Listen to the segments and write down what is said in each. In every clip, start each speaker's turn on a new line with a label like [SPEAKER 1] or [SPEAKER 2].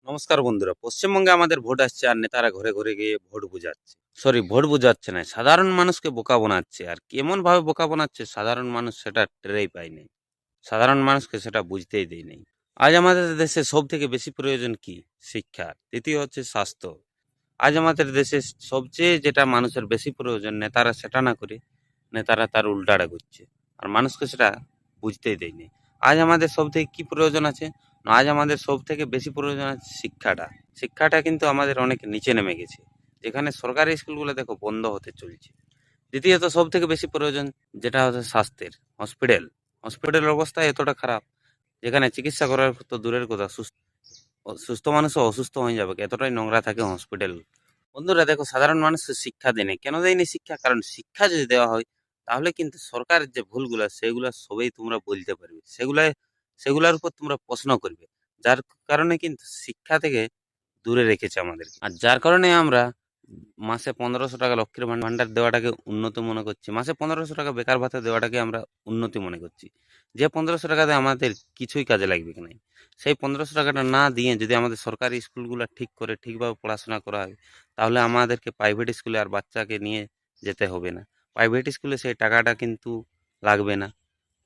[SPEAKER 1] নমস্কার বন্ধুরা, পশ্চিমবঙ্গে আমাদের ভোট আসছে আর নেতারা ঘরে ঘরে গিয়ে ভোট বুঝাচ্ছে না, সাধারণ মানুষকে বোকা বানাচ্ছে। আর কেমন ভাবে বোকা বানাচ্ছে সাধারণ মানুষ সেটা টেরই পায়নি। সাধারণ মানুষকে সেটা বুঝতেই দেয় নাই। আজ আমাদের দেশে সব থেকে বেশি প্রয়োজন কি? শিক্ষা। দ্বিতীয় হচ্ছে স্বাস্থ্য। আজ আমাদের দেশে সবচেয়ে যেটা মানুষের বেশি প্রয়োজন, নেতারা সেটা না করে নেতারা তার উল্টাটা করছে। আর মানুষকে সেটা বুঝতেই দেয়নি। আজ আমাদের সব থেকে কি প্রয়োজন আছে? না, আজ আমাদের সব থেকে বেশি প্রয়োজন আছে শিক্ষাটা। শিক্ষাটা কিন্তু আমাদের অনেক নিচে নেমে গেছে, যেখানে সরকারি স্কুলগুলো দেখো বন্ধ হতে চলছে। দ্বিতীয়ত সব থেকে বেশি প্রয়োজন যেটা হচ্ছে স্বাস্থ্যের। হসপিটালের অবস্থা এতটা খারাপ, যেখানে চিকিৎসা করার তো দূরের কথা, সুস্থ মানুষও অসুস্থ হয়ে যাবে, এতটাই নোংরা থাকে হসপিটাল। বন্ধুরা দেখো, সাধারণ মানুষকে শিক্ষা দেয়নি। কেন দেয়নি শিক্ষা? কারণ শিক্ষা যদি দেওয়া হয় তাহলে কিন্তু সরকারের যে ভুলগুলা সেগুলা সবই তোমরা বলতে পারবে, সেগুলার উপর তোমরা প্রশ্ন করবে। যার কারণে কিন্তু শিক্ষা থেকে দূরে রেখেছে আমাদের। আর যার কারণে আমরা মাসে 1500 টাকা লক্ষ্মীর ভান্ডার দেওয়াটাকে উন্নতি মনে করছি, মাসে 1500 টাকা বেকার ভাতা দেওয়াটাকে আমরা উন্নতি মনে করছি। যে 1500 টাকাতে আমাদের কিছুই কাজে লাগবে কি নাই, সেই 1500 টাকাটা না দিয়ে যদি আমাদের সরকারি স্কুলগুলো ঠিক করে ঠিকভাবে পড়াশোনা করা হয়, তাহলে আমাদেরকে প্রাইভেট স্কুলে আর বাচ্চাকে নিয়ে যেতে হবে না। প্রাইভেট স্কুলে সেই টাকাটা কিন্তু লাগবে না।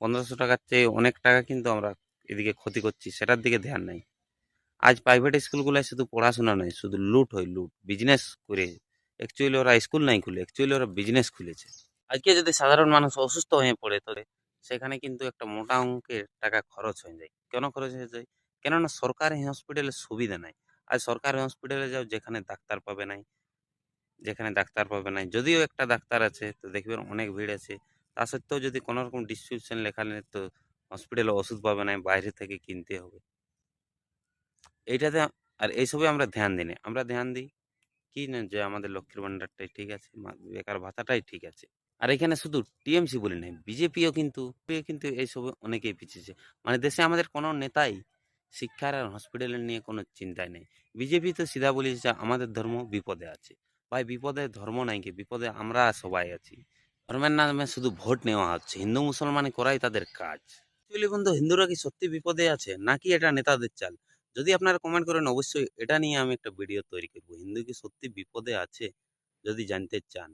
[SPEAKER 1] 1500 টাকার চেয়ে অনেক টাকা কিন্তু আমরা এদিকে ক্ষতি করছি, সেটার দিকে ধ্যান নাই। আজ প্রাইভেট স্কুলগুলোয় শুধু পড়াশোনা নয়, শুধু লুট হয়, লুট বিজনেস করে। অ্যাকচুয়ালি ওরা স্কুল নাই খুলে, অ্যাকচুয়ালি ওরা বিজনেস খুলেছে। আজকে যদি সাধারণ মানুষ অসুস্থ হয়ে পড়ে তোলে, সেখানে কিন্তু একটা মোটা অঙ্কের টাকা খরচ হয়ে যায়। কেন খরচ হয়ে যায়? কেননা সরকারি হসপিটালে সুবিধা নাই। আজ সরকারি হসপিটালে যাও, যেখানে ডাক্তার পাবে নাই, যদিও একটা ডাক্তার আছে তো দেখবেন অনেক ভিড় আছে। তা সত্ত্বেও যদি কোনো রকম ডিসক্রিপশন লেখা নেই, তো হসপিটালে ওষুধ পাবে না, বাইরে থেকে কিনতে হবে। এইটাতে আর এইসবে আমরা ধ্যান দিই না। আমরা ধ্যান দিই কি না, যে আমাদের লক্ষ্মীর ভান্ডারটাই ঠিক আছে, বেকার ভাতাটাই ঠিক আছে। আর এখানে শুধু টিএমসি বলে নাই, বিজেপিও কিন্তু এইসবে অনেকেই পিছিয়েছে। মানে দেশে আমাদের কোনো নেতাই শিক্ষার আর হসপিটালের নিয়ে কোনো চিন্তাই নেই। বিজেপি তো সিধা বলেছে যে আমাদের ধর্ম বিপদে আছে। ভাই, বিপদে ধর্ম নাই, কি বিপদে আমরা সবাই আছি। ধর্মের নামে শুধু ভোট নেওয়া হচ্ছে, হিন্দু মুসলমান করাই তাদের কাজ। অ্যাকচুয়ালি বন্ধু, হিন্দুরা কি সত্যি বিপদে আছে নাকি এটা নেতাদের চাল? যদি আপনারা কমেন্ট করেন, অবশ্যই এটা নিয়ে আমি একটা ভিডিও তৈরি করবো। হিন্দু কি সত্যি বিপদে আছে? যদি জানতে চান।